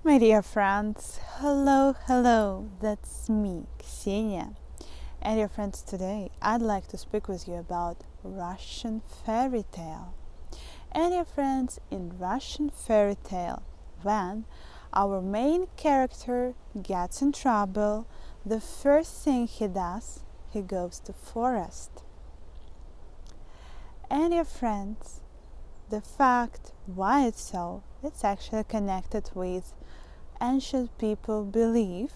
My dear friends, hello, that's me, Ksenia. And dear friends, today I'd like to speak with you about Russian fairy tale. And dear friends, in Russian fairy tale, when our main character gets in trouble, the first thing he does, he goes to forest. And dear friends, the fact why it's so, it's actually connected with ancient people believe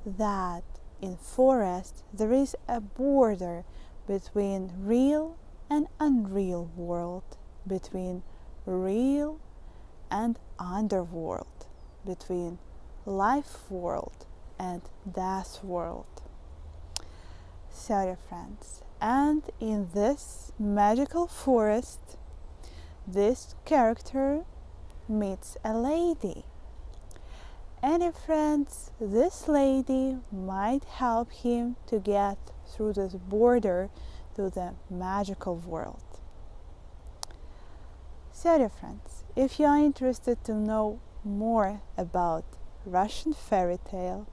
that in forest there is a border between real and unreal world, between real and underworld, between life world and death world. So dear friends, and in this magical forest, this character meets a lady. And dear friends, this lady might help him to get through this border to the magical world. So dear friends, if you are interested to know more about Russian fairy tale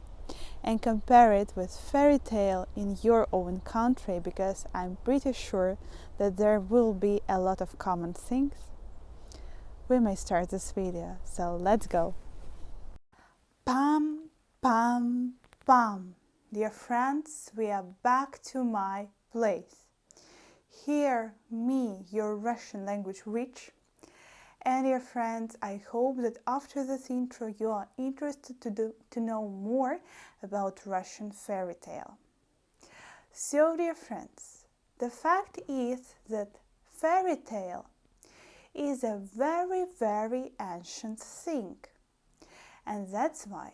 and compare it with fairy tale in your own country, because I'm pretty sure that there will be a lot of common things, we may start this video. So let's go. Pam, pam, pam. Dear friends, we are back to my place. Hear me, your Russian language witch. And dear friends, I hope that after this intro you are interested to know more about Russian fairy tale. So dear friends, the fact is that fairy tale is a very ancient thing. And that's why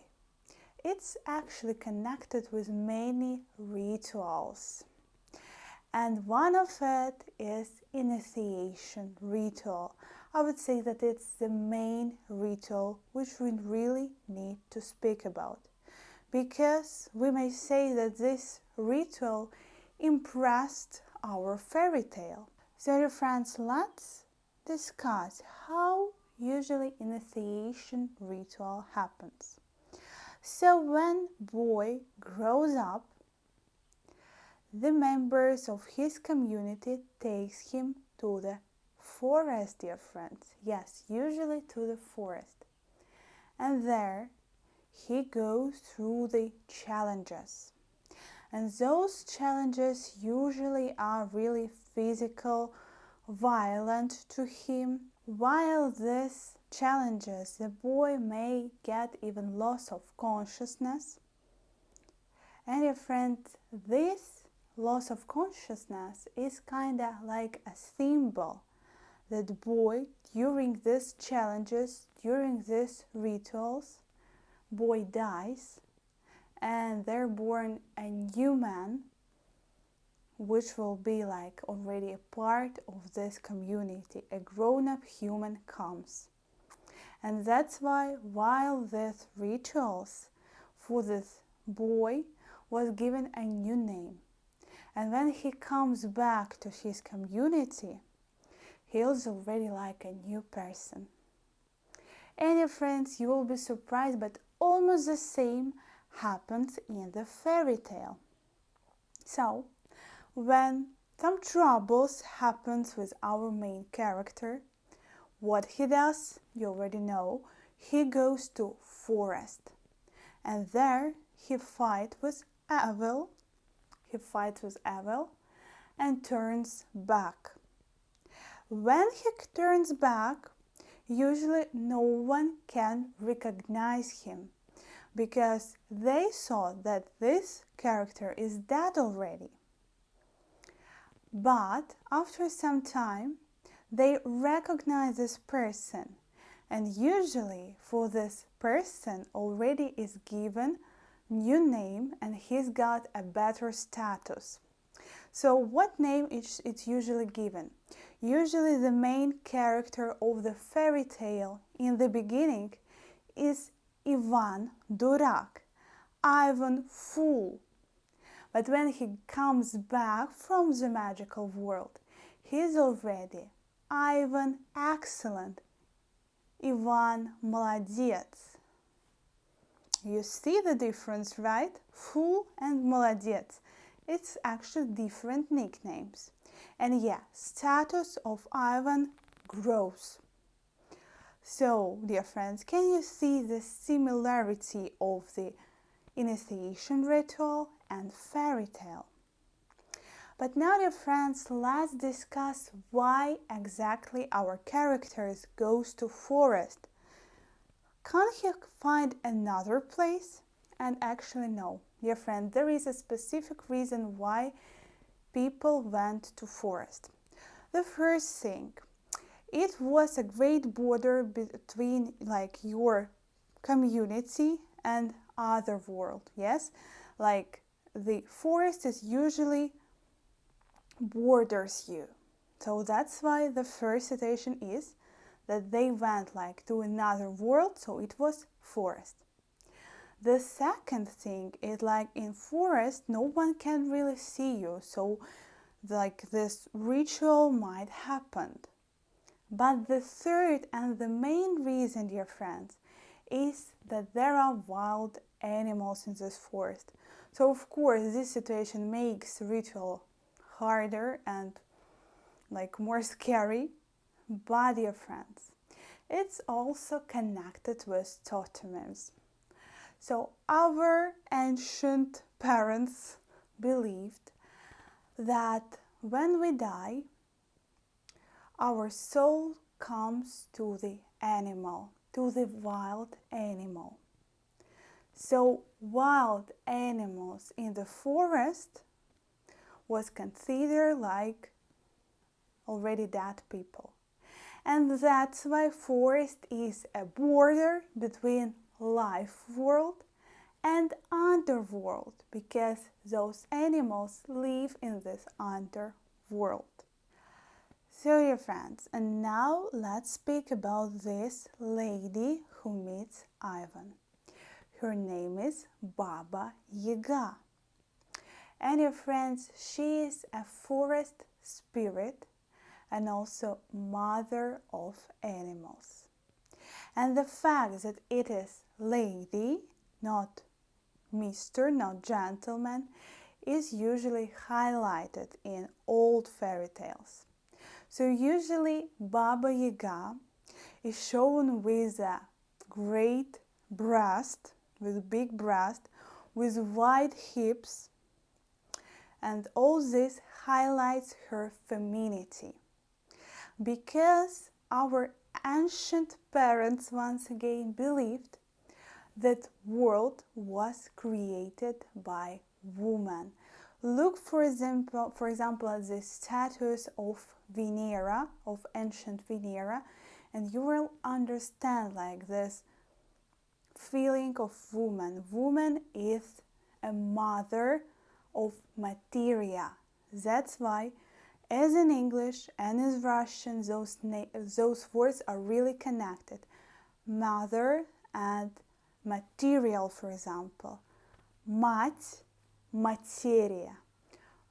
it's actually connected with many rituals. And one of it is initiation ritual. I would say that it's the main ritual which we really need to speak about, because we may say that this ritual impressed our fairy tale. So dear friends, let's discuss how usually initiation ritual happens. So when boy grows up, the members of his community takes him to the forest, dear friends. Yes, usually to the forest. And there he goes through the challenges. And those challenges usually are really physical, violent to him. While these challenges, the boy may get even loss of consciousness. And dear friend, this loss of consciousness is kinda like a symbol that boy, during these challenges, during these rituals, boy dies and they're born a new man, which will be like already a part of this community. A grown-up human comes. And that's why while these rituals for this boy was given a new name. And when he comes back to his community, he is already like a new person. And dear friends, you will be surprised, but almost the same happens in the fairy tale. So, when some troubles happens with our main character, what he does, you already know, he goes to forest. And there he fights with evil. And turns back. When he turns back, usually no one can recognize him, because they thought that this character is dead already. But after some time, they recognize this person, and usually for this person already is given new name and he's got a better status. So what name is it's usually given? Usually the main character of the fairy tale in the beginning is Ivan Durak, Ivan Fool. But when he comes back from the magical world, he's already Ivan Excellent, Ivan Молодец. You see the difference, right? Fool and Молодец. It's actually different nicknames. And yeah, status of Ivan grows. So, dear friends, can you see the similarity of the initiation ritual and fairy tale? But now, dear friends, let's discuss why exactly our characters goes to forest. Can't he find another place? And actually no, dear friend, there is a specific reason why people went to forest. The first thing, it was a great border between like your community and other world. Yes, like the forest is usually borders you. So that's why the first situation is that they went like to another world, so it was forest. The second thing is like in forest no one can really see you, so like this ritual might happen. But the third and the main reason, dear friends, is that there are wild animals in this forest. So of course this situation makes ritual harder and like more scary. But dear friends, it's also connected with totems. So our ancient parents believed that when we die, our soul comes to the animal, to the wild animal. So wild animals in the forest was considered like already dead people. And that's why forest is a border between life world and underworld, because those animals live in this underworld. So dear friends, and now let's speak about this lady who meets Ivan. Her name is Baba Yaga. And dear friends, she is a forest spirit and also mother of animals. And the fact that it is lady, not Mr., not gentleman, is usually highlighted in old fairy tales. So usually Baba Yaga is shown with a great breast, with big breast, with wide hips, and all this highlights her femininity. Because our ancient parents once again believed that world was created by woman. Look for example at the statues of Venera, of ancient Venera, and you will understand like this feeling of woman. Woman is a mother of materia. That's why as in English and in Russian those words are really connected. Mother and material, for example. Мать, материя,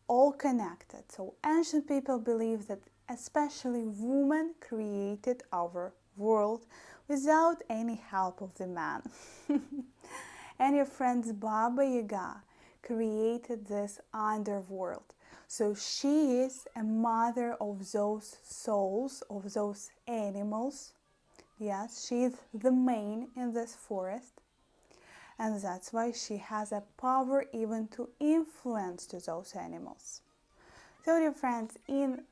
all connected. So ancient people believe that especially woman created our world without any help of the man. And your friends Baba Yaga created this underworld. So she is a mother of those souls, of those animals. Yes, she is the main in this forest. And that's why she has a power even to influence to those animals. So dear friends, in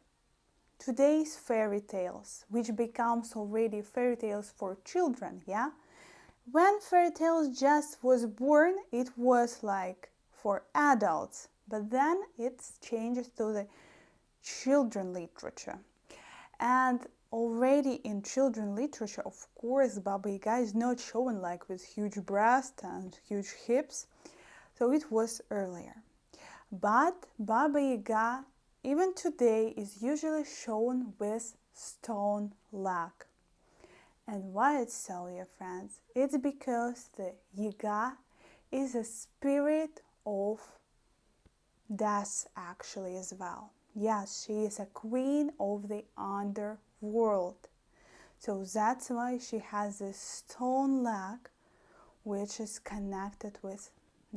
today's fairy tales, which becomes already fairy tales for children, yeah? When fairy tales just was born, it was like for adults, but then it changes to the children literature. And already in children literature, of course, Baba Yaga is not shown like with huge breasts and huge hips, so it was earlier. But Baba Yaga, even today, is usually shown with stone leg. And why it's so, dear friends? It's because the Yaga is a spirit of death actually as well. Yes, she is a queen of the underworld. So that's why she has this stone leg which is connected with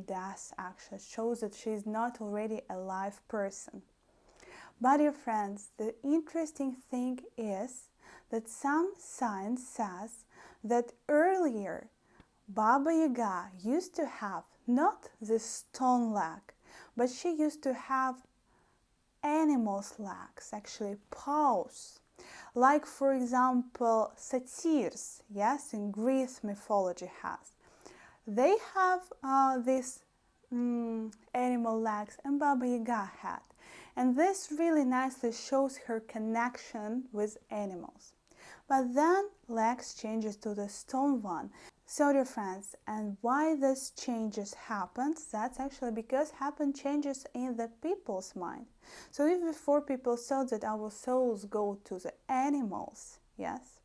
death, actually shows that she is not already a live person. But dear friends, the interesting thing is that some science says that earlier Baba Yaga used to have not the stone leg, but she used to have animals' legs, actually paws. Like, for example, satyrs, yes, in Greek mythology has. They have these animal legs, and Baba Yaga had. And this really nicely shows her connection with animals. But then legs changes to the stone one. So dear friends, and why this changes happens, that's actually because happen changes in the people's mind. So if before people thought that our souls go to the animals, yes,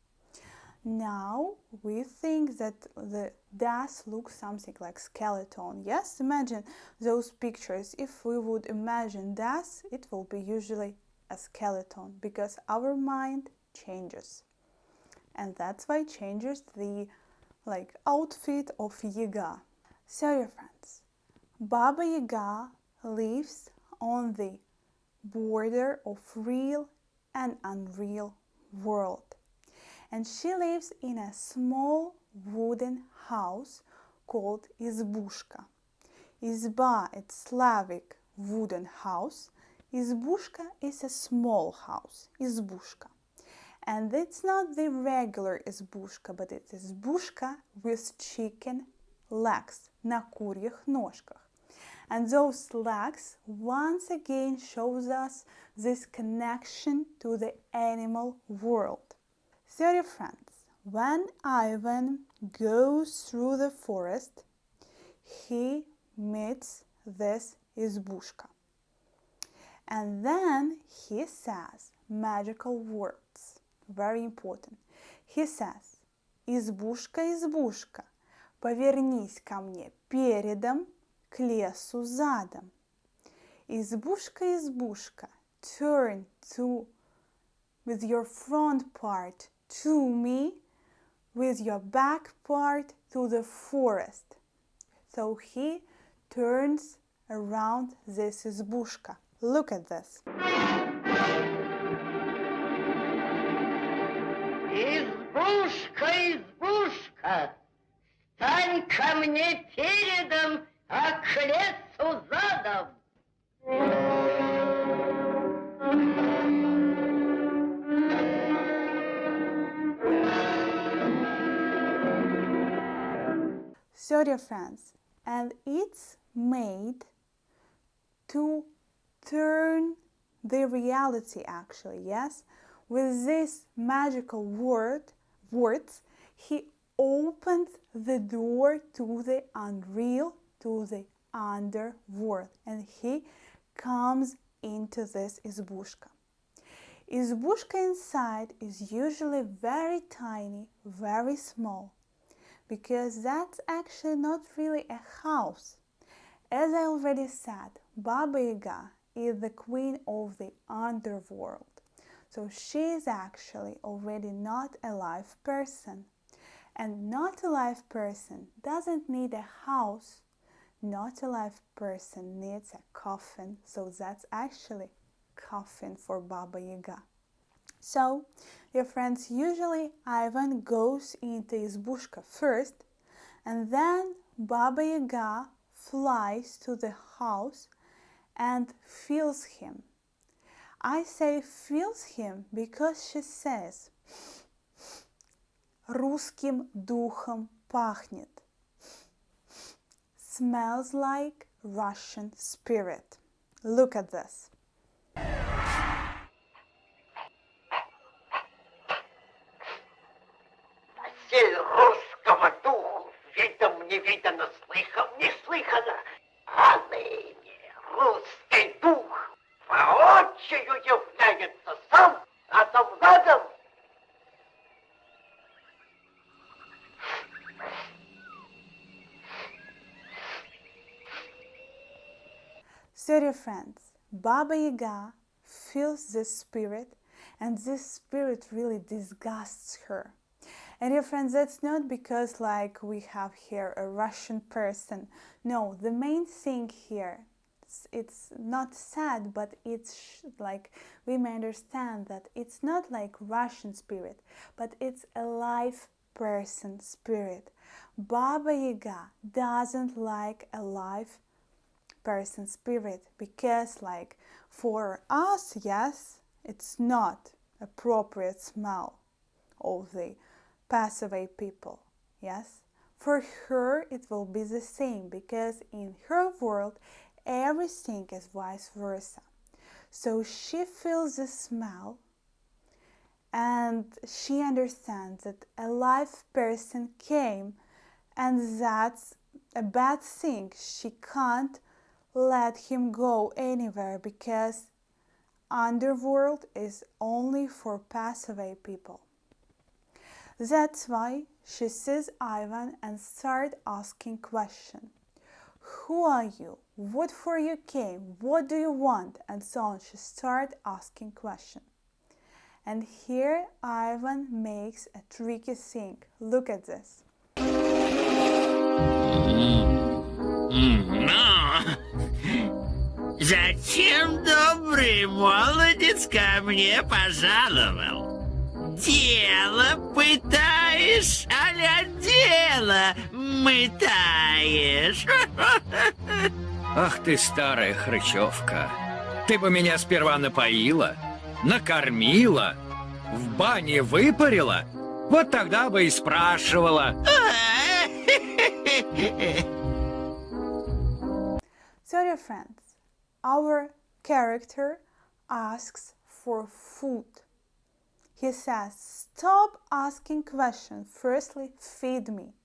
now we think that the death looks something like skeleton. Yes, imagine those pictures. If we would imagine death, it will be usually a skeleton because our mind changes. And that's why changes the outfit of Yaga. So dear friends, Baba Yaga lives on the border of real and unreal world. And she lives in a small wooden house called izbushka. Izba, it's Slavic wooden house. Izbushka is a small house, izbushka. And it's not the regular izbushka, but it's izbushka with chicken legs, на курьих ножках. And those legs once again shows us this connection to the animal world. So dear friends, when Ivan goes through the forest, he meets this izbushka. And then he says magical words. Very important. He says, избушка, избушка, повернись ко мне передом, к лесу задом. Избушка, избушка, turn with your front part to me, with your back part to the forest. So he turns around this избушка. Look at this. Избушка, избушка, стань ко мне передом, а к лесу задом. So dear friends, and it's made to turn the reality actually, yes? With these magical words, he opened the door to the unreal, to the underworld, and he comes into this izbushka. Izbushka inside is usually very tiny, very small, because that's actually not really a house. As I already said, Baba Yaga is the queen of the underworld. So she is actually already not a live person. And not a live person doesn't need a house. Not a live person needs a coffin. So that's actually coffin for Baba Yaga. So, your friends, usually Ivan goes into izbushka first, and then Baba Yaga flies to the house and feels him. I say feels him because she says, русским духом пахнет. Smells like Russian spirit. Look at this. Носитель русского духу, видом не видано, слыхом не слыхано, а ныне русский дух воочию является сам, задом задом. So dear friends, Baba Yaga feels this spirit, and this spirit really disgusts her. And dear friends, that's not because like we have here a Russian person. No, the main thing here, it's not sad, but it's like we may understand that it's not like Russian spirit, but it's a live person spirit. Baba Yaga doesn't like a live person spirit because like for us, yes, it's not appropriate smell of the pass away people, yes. For her it will be the same because in her world everything is vice versa. So she feels the smell and she understands that a live person came and that's a bad thing. She can't let him go anywhere because underworld is only for pass away people. That's why she sees Ivan and starts asking questions. Who are you? What for you came? What do you want? And so on. She starts asking questions. And here Ivan makes a tricky thing. Look at this. Зачем добрый молодец ко мне пожаловал? Дело пытаешь, а-ля дело мытаешь. Ах ты, старая хрычевка. Ты бы меня сперва напоила, накормила, в бане выпарила. Вот тогда бы и спрашивала. So dear friends, our character asks for food. He says, stop asking questions. Firstly, feed me.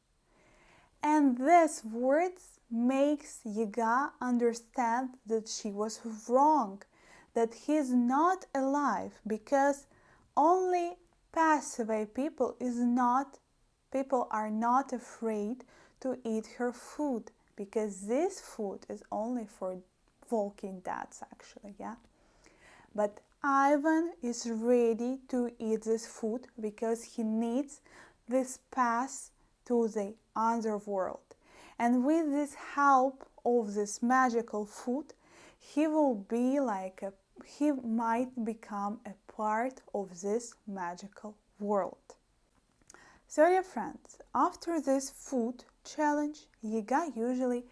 And these words makes Yaga understand that she was wrong, that he is not alive, because only pass away people are not afraid to eat her food, because this food is only for walking deads actually, yeah. But Ivan is ready to eat this food because he needs this pass to the underworld. And with this help of this magical food, he might become a part of this magical world. So dear friends, after this food challenge, Yaga usually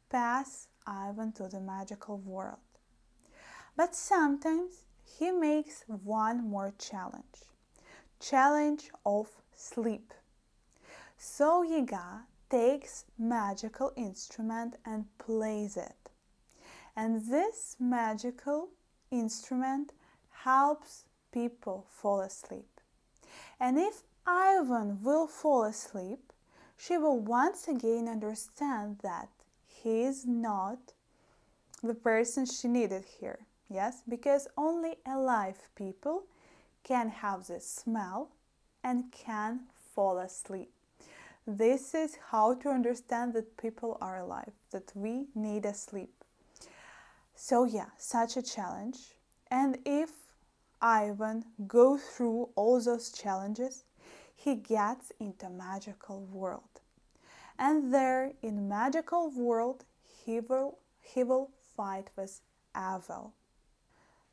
pass Ivan to the magical world. But sometimes he makes one more challenge of sleep. So Yaga takes magical instrument and plays it. And this magical instrument helps people fall asleep. And if Ivan will fall asleep, she will once again understand that he is not the person she needed here. Yes, because only alive people can have this smell and can fall asleep. This is how to understand that people are alive, that we need a sleep. So yeah, such a challenge. And if Ivan goes through all those challenges, he gets into magical world. And there in magical world, he will fight with evil.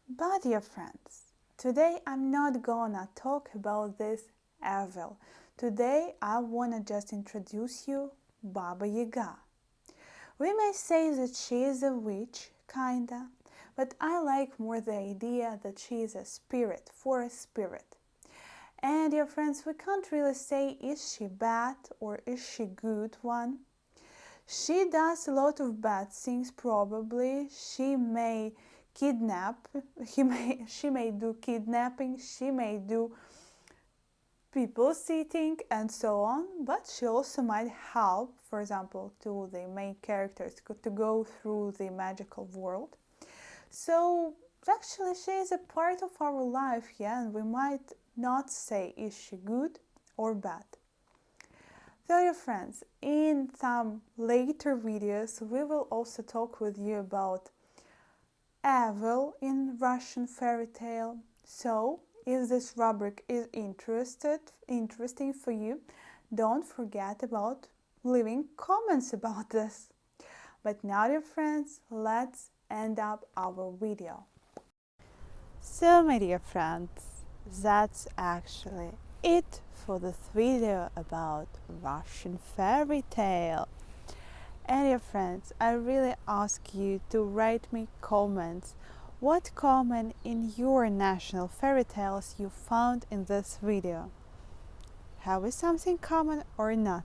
But dear friends, today I'm not gonna talk about this evil. Today I wanna just introduce you Baba Yaga. We may say that she is a witch, kinda, but I like more the idea that she is a spirit, forest spirit. And dear friends, we can't really say is she bad or is she good one. She does a lot of bad things probably. She may kidnap, she may do kidnapping, she may do people cheating and so on, but she also might help, for example, to the main characters to go through the magical world. So actually she is a part of our life, yeah, and we might not say is she good or bad. So dear friends, in some later videos we will also talk with you about evil in Russian fairy tale. So If this rubric is interesting for you, don't forget about leaving comments about this. But now, dear friends, let's end up our video. So, my dear friends, that's actually it for this video about Russian fairy tale. And dear friends, I really ask you to write me comments. What common in your national fairy tales you found in this video? Have we something common or not?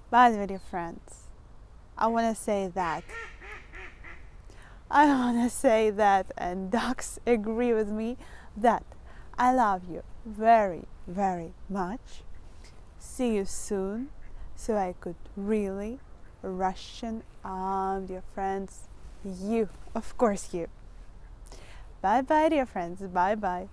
But my dear friends, I want to say that, and ducks agree with me, that I love you very, very much. See you soon, so I could really Russian, dear friends, you, of course you. Bye bye, dear friends, bye bye.